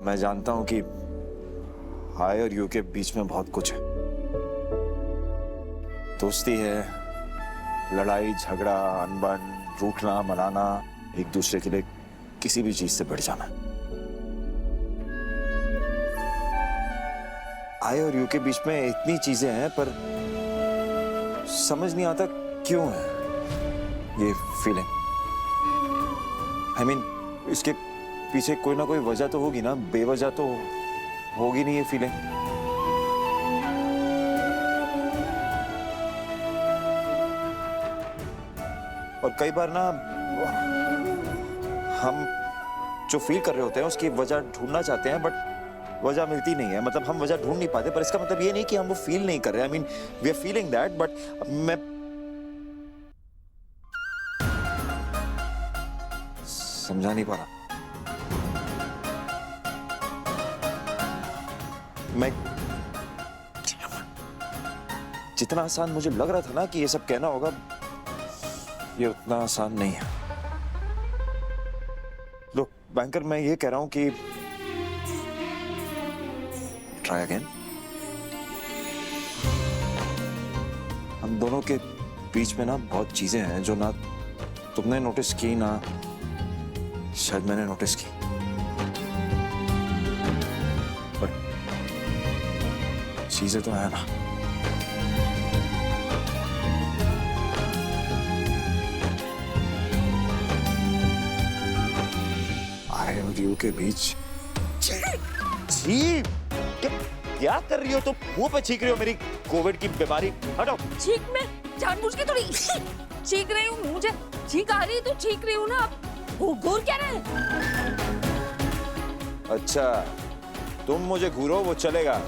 मैं जानता हूं कि हाय और यू के बीच में बहुत कुछ है। दोस्ती है, लड़ाई झगड़ा, अनबन, रूठना मनाना, एक दूसरे के लिए किसी भी चीज से बढ़ जाना। हाय और यू के बीच में इतनी चीजें हैं, पर समझ नहीं आता क्यों है ये फीलिंग। आई मीन, इसके पीछे कोई ना कोई वजह तो होगी ना, बेवजह तो होगी नहीं ये फीलिंग। और कई बार ना हम जो फील कर रहे होते हैं उसकी वजह ढूंढना चाहते हैं, बट वजह मिलती नहीं है। मतलब हम वजह ढूंढ नहीं पाते, पर इसका मतलब ये नहीं कि हम वो फील नहीं कर रहे। I mean, we are feeling that, but मैं समझा नहीं पा रहा। मैं जितना आसान मुझे लग रहा था ना कि ये सब कहना होगा, ये उतना आसान नहीं है। लो बैंकर, मैं ये कह रहा हूं कि ट्राई अगेन। हम दोनों के बीच में ना बहुत चीजें हैं जो ना तुमने नोटिस की ना शायद मैंने नोटिस की, पर चीजें तो है ना। आई और यू के बीच। जी, क्या कर रही हो तुम? मुंह पे छींक रही हो मेरी कोविड की बीमारी। हटो। छींक में जानबूझ के थोड़ी छींक रही हूँ, मुझे छींक आ रही है तो छींक रही हूँ ना। घूर क्या रहे? अच्छा, तुम मुझे घूरो वो चलेगा,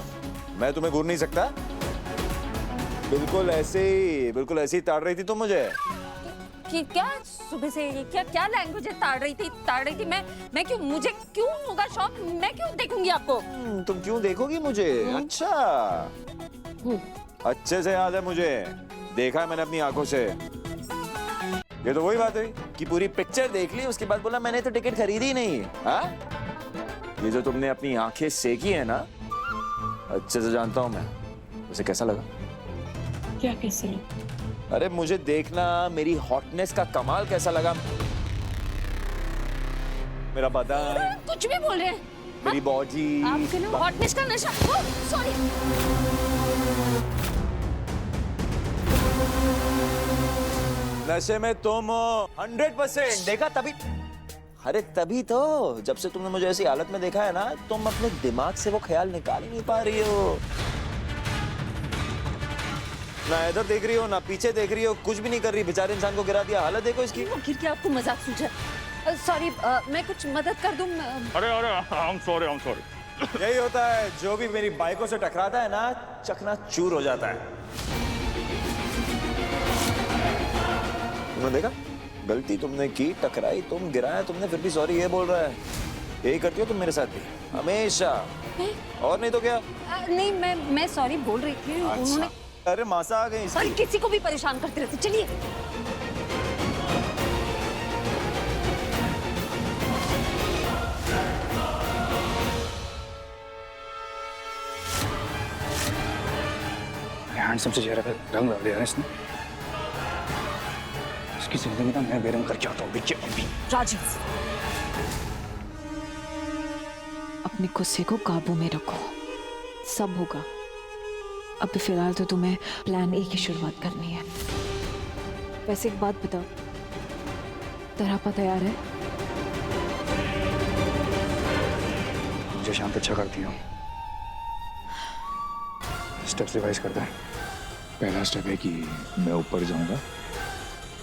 मैं तुम्हें घूर नहीं सकता। बिल्कुल ऐसे ही ताड़ रही थी तुम मुझे। कि क्या सुबह से ये क्या लैंग्वेज ताड़ रही थी। मैं क्यों, मुझे क्यों होगा शौक? मैं क्यों देखूंगी आपको? तुम क्यों देखोगी मुझे? अच्छा, अच्छे से याद है मुझे, देखा है मैंने अपनी आंखों से। ये तो वही बात हुई कि पूरी पिक्चर देख ली, उसके बाद बोला मैंने तो टिकट खरीदी ही नहीं। हाँ, ये जो तुमने अपनी आंखें सेकी है ना, अच्छे से जानता हूं मैं। उसे कैसा लगा? क्या कैसा लगा? अरे मुझे देखना, मेरी हॉटनेस का कमाल कैसा लगा? मेरा बदन, कुछ भी बोल रहे हैं। मेरी बॉडी, आपके ना हॉटनेस का नशा। सॉरी। नशे में तुम 100% देखा तभी। अरे तभी तो, जब से तुमने मुझे ऐसी हालत में देखा है ना, तुम अपने दिमाग से वो ख्याल निकाल ही नहीं पा रही हो। ना इधर देख रही हो ना पीछे देख रही हो, कुछ भी नहीं कर रही। बेचारे इंसान को गिरा दिया, हालत देखो इसकी। वो गिर के आपको मजाक सूझा? सॉरी, मैं कुछ मदद कर दूं? अरे आई एम सॉरी। यही होता है, जो भी मेरी बाइकों से टकराता है ना, चकनाचूर हो जाता है। तुमने देखा, गलती तुमने की, टकराई तुम, गिराया तुमने, फिर भी सॉरी ये बोल रहा है। यही करती हो तुम मेरे साथ भी हमेशा। और नहीं तो क्या? नहीं, मैं सॉरी बोल रही थी। अच्छा। उन्होंने, अरे मासा आ गई और किसी को भी परेशान करते रहते। चलिए। हैंडसम से चेहरे पे रंग डाल दिया है इसने। इसकी जिंदगी ना मैं बेरंग करके आता हूँ अभी। राजीव, अपने गुस्से को काबू में रखो, सब होगा। अभी फिलहाल तो तुम्हें प्लान ए की शुरुआत करनी है। वैसे एक बात बताओ, तरापा तैयार है? मुझे शांत अच्छा करती हूँ। स्टेप्स रिवाइज करते हैं। पहला स्टेप है कि मैं ऊपर जाऊंगा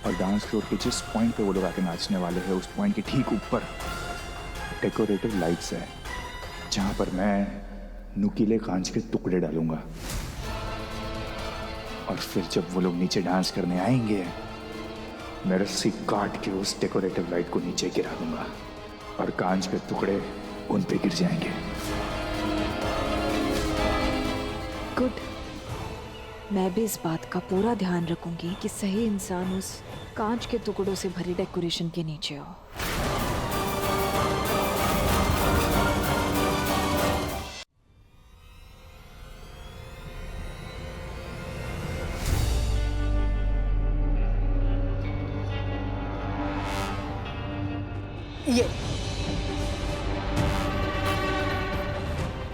और डांस फ्लोर के जिस पॉइंट पे वो लोग आके नाचने वाले हैं, उस पॉइंट के ठीक ऊपर डेकोरेटिव लाइट्स है, जहां पर मैं नुकीले कांच के टुकड़े डालूंगा। और फिर जब वो लोग नीचे डांस करने आएंगे, मैं रस्सी काट के उस डेकोरेटिव लाइट को नीचे गिरा दूंगा और कांच के टुकड़े उन पे गिर जाएंगे। गुड। मैं भी इस बात का पूरा ध्यान रखूंगी कि सही इंसान उस कांच के टुकड़ों से भरी डेकोरेशन के नीचे हो।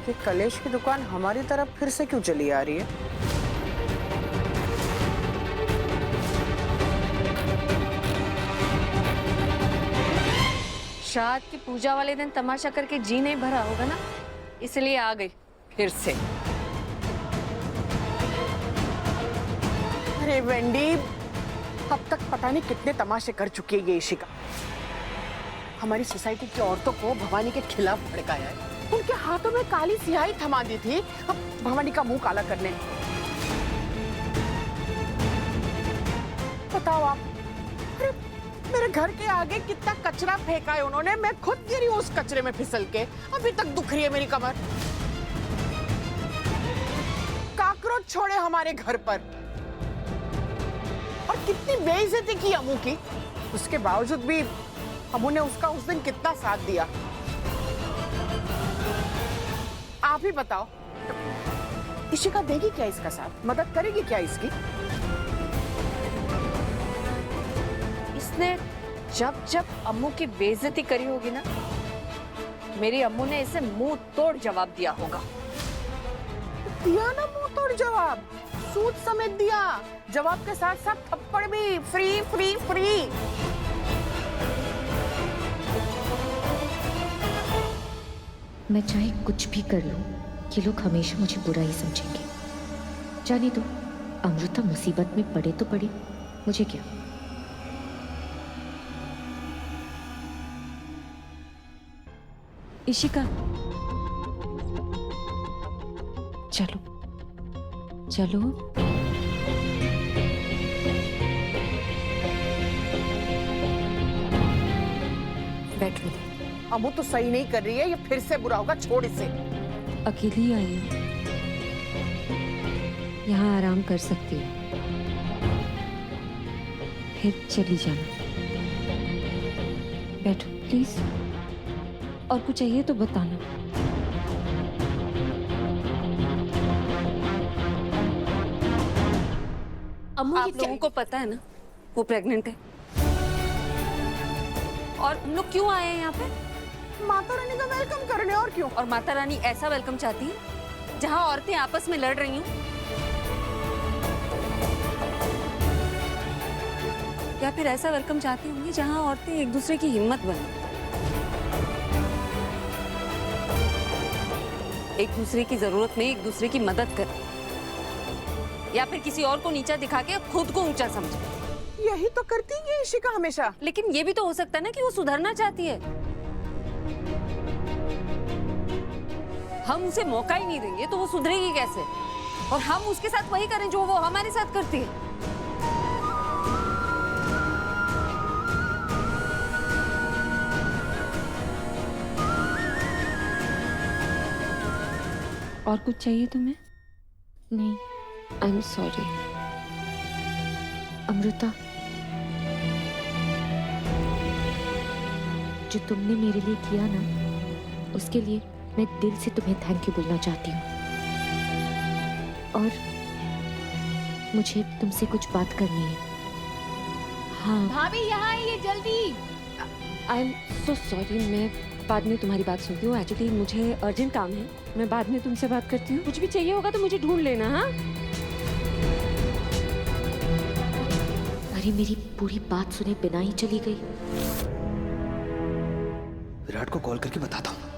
कि कलेश की दुकान हमारी तरफ फिर से क्यों चली आ रही है? श्राद्ध की पूजा वाले दिन तमाशा करके जी नहीं भरा होगा ना, इसलिए आ गई फिर से। अरे वेंडी, अब तक पता नहीं कितने तमाशे कर चुकी है ये इशिका। हमारी सोसाइटी की औरतों को भवानी के खिलाफ भड़काया है, उनके हाथों में काली स्याही थमा दी थी अब भवानी का मुंह काला करने। बताओ आप, अरे मेरे घर के आगे कितना कचरा फेंका है उन्होंने, मैं खुद गिरी उस कचरे में फिसल के, अभी तक दुख रही है मेरी कमर। काकरोच छोड़े हमारे घर पर, और कितनी बेइज्जती की अमू की, उसके बावजूद भी अमू ने उसका उस दिन कितना साथ दिया। आप ही बताओ, इशिका देगी क्या इसका साथ, मदद करेगी क्या इसकी? इसने जब जब अम्मू की बेइज्जती करी होगी ना, मेरी अम्मू ने इसे मुंह तोड़ जवाब दिया होगा। दिया ना मुंह तोड़ जवाब, सूद समेत दिया, जवाब के साथ साथ थप्पड़ भी, फ्री फ्री फ्री। मैं चाहे कुछ भी कर लूं, ये लोग हमेशा मुझे बुरा ही समझेंगे। जाने दो, अमृता मुसीबत में पड़े तो पड़े, मुझे क्या। इशिका, चलो चलो। बैठो। अमू तो सही नहीं कर रही है, ये फिर से बुरा होगा, छोड़ इसे। अकेली आई हूं, यहाँ आराम कर सकती हूँ, फिर चली जाना। बैठो प्लीज, और कुछ चाहिए तो बताना। अम्मू, आप लोगों को पता है ना वो प्रेग्नेंट है, और हम लोग क्यों आए हैं यहाँ पे? माता रानी का वेलकम करने, और क्यों? और माता रानी ऐसा वेलकम चाहती है जहाँ औरतें आपस में लड़ रही हों, या फिर ऐसा वेलकम चाहती होंगी जहाँ औरतें एक दूसरे की हिम्मत बने, एक दूसरे की जरूरत में एक दूसरे की मदद करें, या फिर किसी और को नीचा दिखा के खुद को ऊंचा समझे। यही तो करती है इशिका हमेशा। लेकिन ये भी तो हो सकता है ना कि वो सुधरना चाहती है। हम उसे मौका ही नहीं देंगे तो वो सुधरेगी कैसे? और हम उसके साथ वही करें जो वो हमारे साथ करती है। और कुछ चाहिए तुम्हें? नहीं, आई एम सॉरी अमृता, जो तुमने मेरे लिए किया ना, उसके लिए मैं दिल से तुम्हें थैंक यू बोलना चाहती हूँ। और मुझे तुमसे कुछ बात करनी है। हाँ भाभी, यहाँ आइए जल्दी। आई एम सो सॉरी, मैं बाद में तुम्हारी बात सुनती हूँ। एक्चुअली मुझे अर्जेंट काम है, मैं बाद में तुमसे बात करती हूँ। कुछ भी चाहिए होगा तो मुझे ढूंढ लेना। हाँ, अरे मेरी पूरी बात सुने बिना ही चली गई। विराट को कॉल करके बताता हूँ।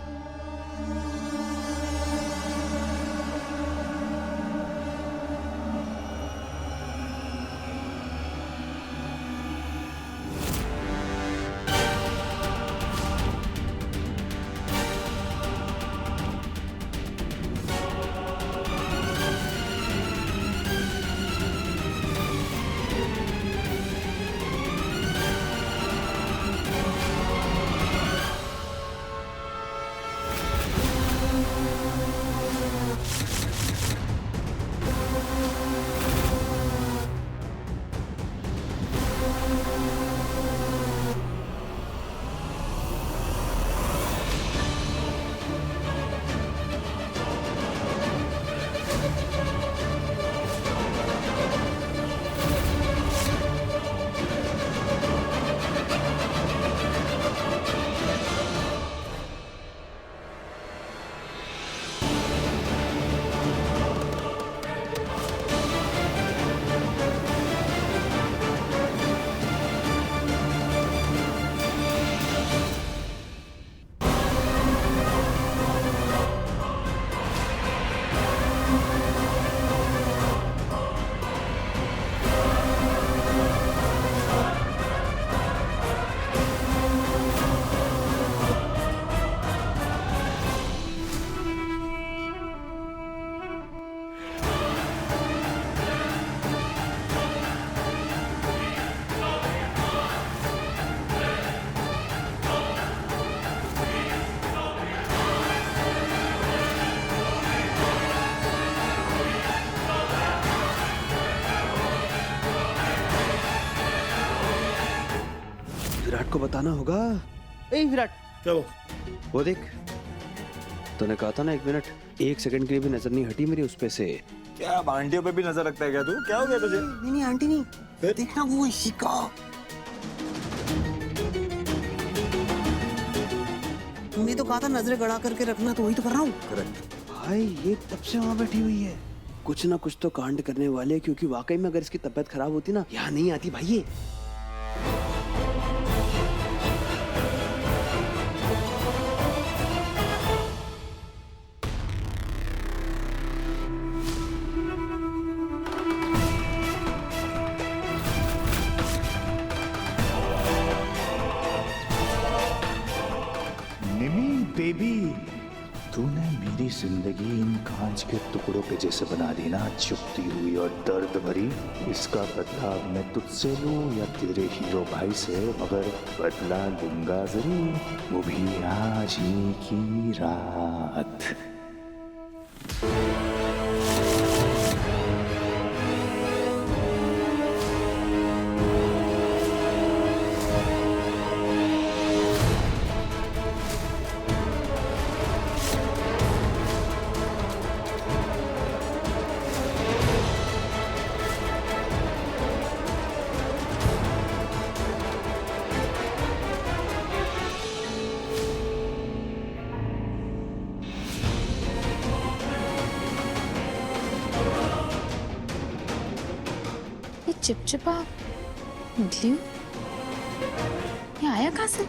को बताना होगा। ए विराट, क्या वो देख, तूने कहा था ना 1 मिनट, 1 सेकंड के लिए भी नजर नहीं हटी मेरी उस पे से। क्या अब आंटियों पे भी नजर रखता है क्या तू? क्या हो गया तुझे? नहीं आंटी नहीं, देखना वो इशिका। तुमने तो कहा था नजरें गड़ा करके रखना, तो वही तो कर रहा हूँ। करेक्ट। भाई ये तब से वहाँ बैठी हुई है, कुछ ना कुछ तो कांड करने वाले, क्योंकि वाकई में अगर इसकी तबीयत खराब होती ना, यहाँ नहीं आती भाई ये। निमी बेबी, तूने मेरी जिंदगी इन कांच के टुकड़ों के जैसे बना दी ना, चुभती हुई और दर्द भरी। इसका बदला मैं तुझसे लूं या तेरे हीरो भाई से, मगर बदला लूंगा जरूर, वो भी आज ही की रात। ये चिपचिपा ग्लू ये आया कहाँ से?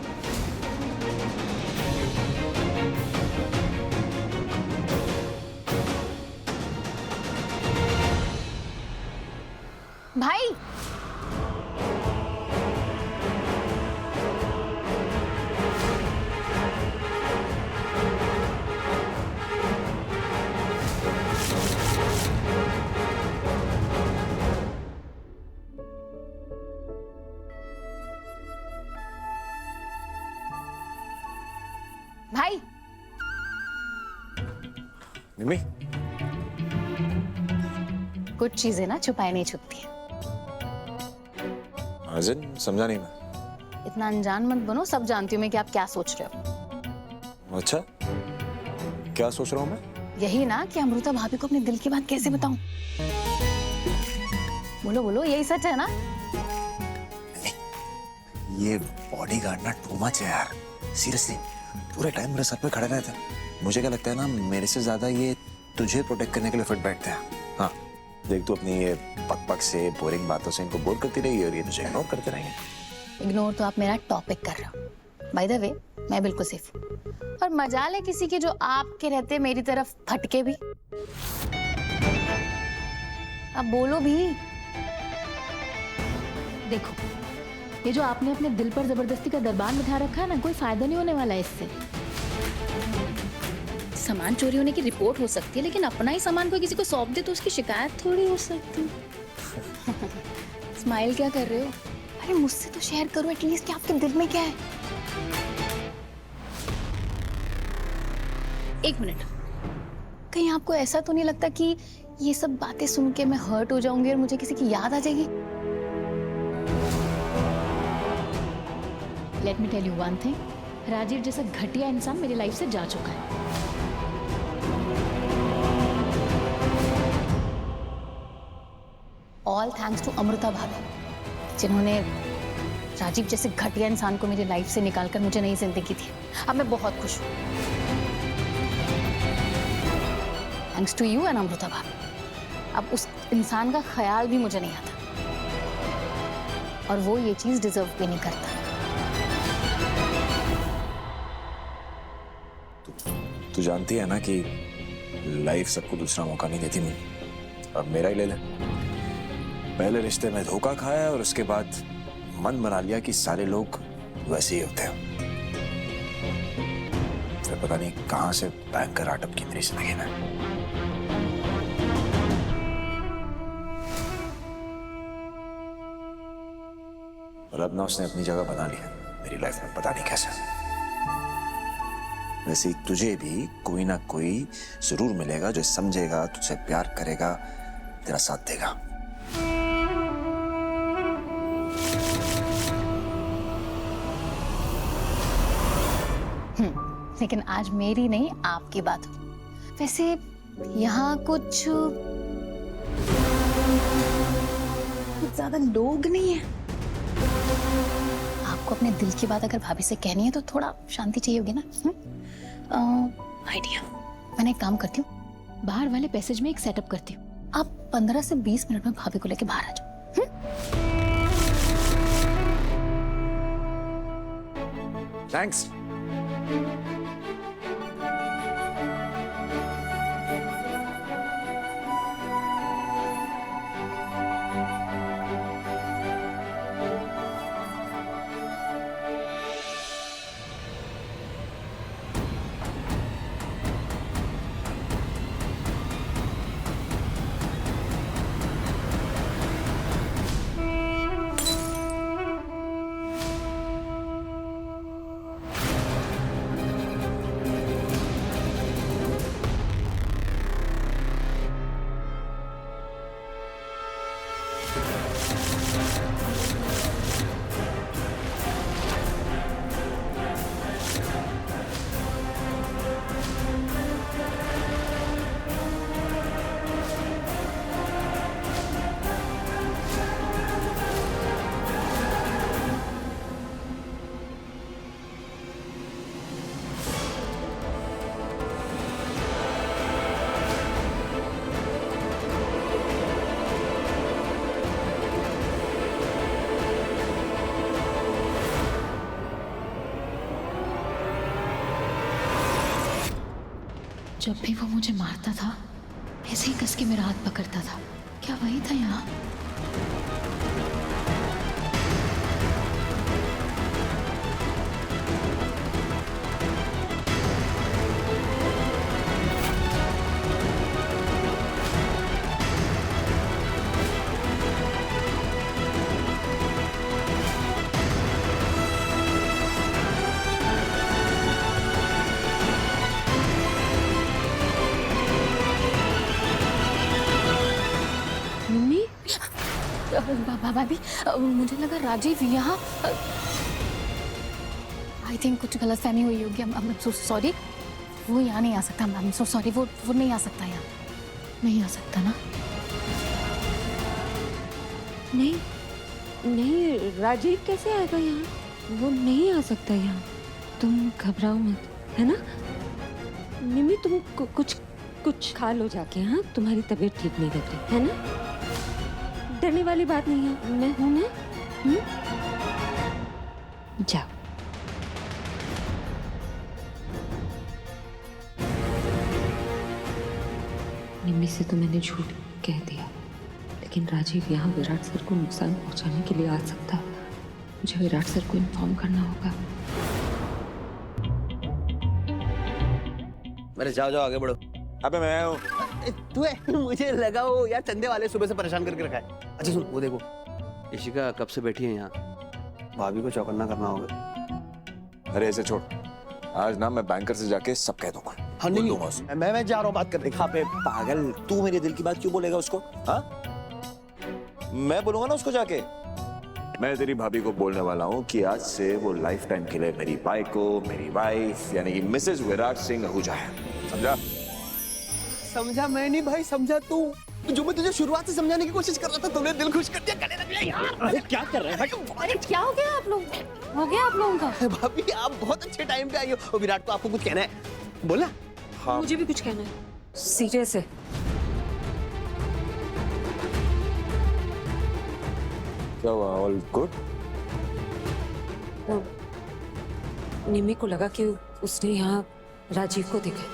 भाई भाई निमी, कुछ चीजें ना छुपाई नहीं छुपती है। अर्जुन समझा नहीं मैं। इतना अनजान मत बनो, सब जानती हूँ मैं कि आप क्या सोच रहे हो। अच्छा, क्या सोच रहा हूँ मैं? यही ना कि अमृता भाभी को अपने दिल की बात कैसे बताऊं। बोलो बोलो, यही सच है ना? ये बॉडीगार्ड ना टू मच है यार, सीरियसली। पूरे टाइम मेरे सर पे खड़े रहते हैं। मुझे क्या लगता है ना, मेरे से ज्यादा ये तुझे प्रोटेक्ट करने के लिए फिट बैठते हैं। हाँ देख, तू अपनी ये पक से बोरिंग बातों से इनको बोर करती रही और ये तुझे इग्नोर करते रहेंगे। इग्नोर तो आप मेरा टॉपिक कर रहे हो। बाय द वे, मैं बिल्कुल सेफ हूँ, और मजाल है किसी की जो आपके रहते मेरी तरफ फटके भी। अब बोलो भी। देखो, ये जो आपने अपने दिल पर जबरदस्ती का दरबान बिठा रखा है ना, कोई फायदा नहीं होने वाला है इससे। सामान चोरी होने की रिपोर्ट हो सकती है, लेकिन अपना ही सामान कोई किसी को सौंप दे तो उसकी शिकायत थोड़ी हो सकती। स्माइल क्या कर रहे हो? अरे मुझसे तो शेयर करो एटलीस्ट कि आपके दिल में क्या है। एक मिनट, कहीं आपको ऐसा तो नहीं लगता कि ये सब बातें सुन के मैं हर्ट हो जाऊंगी और मुझे किसी की याद आ जाएगी? Let me tell you one thing, Rajiv जैसा घटिया इंसान मेरी लाइफ से जा चुका है। ऑल थैंक्स टू अमृता भाभी, जिन्होंने राजीव जैसे घटिया इंसान को मेरी लाइफ से निकालकर मुझे नई जिंदगी दी। अब मैं बहुत खुश हूँ। Thanks to you and Amrita भाभी, अब उस इंसान का ख्याल भी मुझे नहीं आता, और वो ये चीज डिजर्व भी नहीं करता। तू जानती है ना कि लाइफ सबको दूसरा मौका नहीं देती। मैं अब मेरा ही ले ले। पहले रिश्ते में धोखा खाया और उसके बाद मन बना लिया कि सारे लोग वैसे ही होते हैं। फिर पता नहीं कहां से भयंकर आटप की मेरी जिंदगी में। और अब ना उसने अपनी जगह बना ली है मेरी लाइफ में, पता नहीं कैसे। वैसे ही तुझे भी कोई ना कोई जरूर मिलेगा जो समझेगा, तुझसे प्यार करेगा, तेरा साथ देगा। लेकिन आज मेरी नहीं आपकी बात हो। वैसे यहाँ कुछ ज्यादा लोग नहीं है। आपको अपने दिल की बात अगर भाभी से कहनी है तो थोड़ा शांति चाहिए होगी ना। आइडिया, मैंने एक काम करती हूँ, बाहर वाले पैसेज में एक सेटअप करती हूँ। आप 15 से 20 मिनट में भाभी को लेके बाहर आ जाओ। थैंक्स। जब भी वो मुझे मारता था ऐसे ही कस के मेरा हाथ पकड़ता था। क्या वही था यहाँ? भाभी, मुझे लगा राजीव यहाँ। आई थिंक कुछ गलतफहमी हुई होगी। I am so sorry. वो यहाँ नहीं आ सकता। I am so sorry. वो नहीं आ सकता यहाँ। नहीं आ सकता ना? नहीं, राजीव कैसे आएगा यहाँ? वो नहीं आ सकता यहाँ। तुम घबराओ मत, है ना? मिमी, तुम कुछ खा लो जाके। हाँ, तुम्हारी तबीयत ठीक नहीं लग रही है ना? डरने वाली बात नहीं है, मैं हूं ना। जाओ। निम्मी से तो मैंने झूठ कह दिया, लेकिन राजीव यहाँ विराट सर को नुकसान पहुंचाने के लिए आ सकता है। मुझे विराट सर को इन्फॉर्म करना होगा। अरे जाओ आगे बढ़ो। अबे मैं हूँ। तू है? मुझे लगा वो यार चंदे वाले सुबह से परेशान करके रखा है। अच्छा सुन, वो देखो इशिका कब से बैठी है यहाँ। भाभी को चौकन्ना करना होगा। अरे ऐसे छोड़, आज ना मैं बैंकर से जाके सब कह दूंगा। हाँ नहीं, मैं जा रहा हूँ बात करने। हाँ बे पागल, तू मेरे दिल की बात क्यों बोलेगा उसको? हाँ, मैं बोलूंगा ना उसको जाके। मैं तेरी भाभी को बोलने वाला हूँ कि आज से वो लाइफ टाइम के लिए मेरी बाइको, मेरी वाइफ यानी कि मिसेज विराट सिंह आहूजा है। समझा? समझा मैं नहीं भाई, समझा तू। जो मैं तुझे शुरुआत से समझाने की कोशिश कर रहा था, तुमने दिल खुश कर दिया। गले लग गया यार। अरे क्या कर रहे हैं? अरे क्या हो गया आप लोग? हो गया आप लोगों का? भाभी आप बहुत अच्छे टाइम पे आई हो। और विराट को आपको कुछ कहना है? बोला? हाँ मुझे भी कुछ कहना है, सीरियस है। क्या हुआ? All good? निम्मी को लगा कि उसने यहाँ राजीव को देखा।